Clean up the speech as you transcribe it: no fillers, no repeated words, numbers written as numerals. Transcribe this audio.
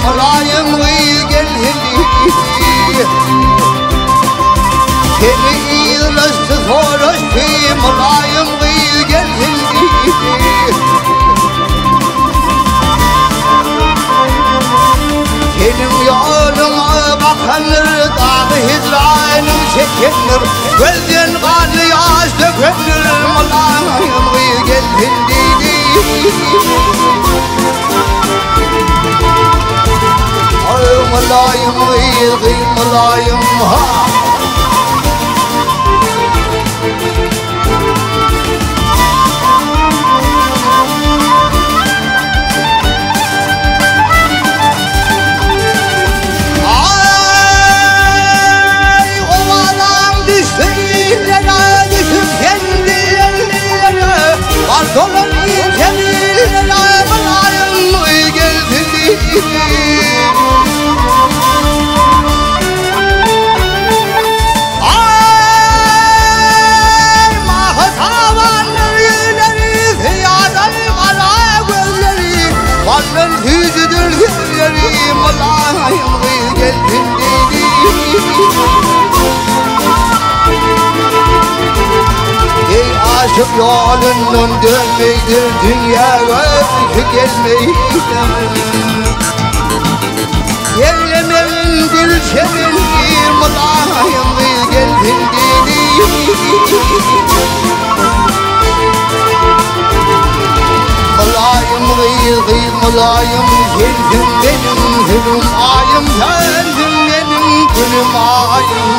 ملايم ويقل هلي كلي الاستثورش في ملايم ويقل هلي كلم يعلم بخنر طابه زرعين وشكنر والذين غالي عاشتكنر ملايم ويقل هلي ملايم ويغي ملايم ها oğlan düştüğüne düşüp kendine Bartol'un kendine melaym geldi Varlın hüzüdür hüzleri Malayım geldin dedi Ey aşık yolunun dönmeydir dünya öykü gelmeydir Yerlemenin gülşemin Malayım geldin dedi Malayım gıyı malayım Geldim benim gülüm ayım Geldim benim gülüm ayım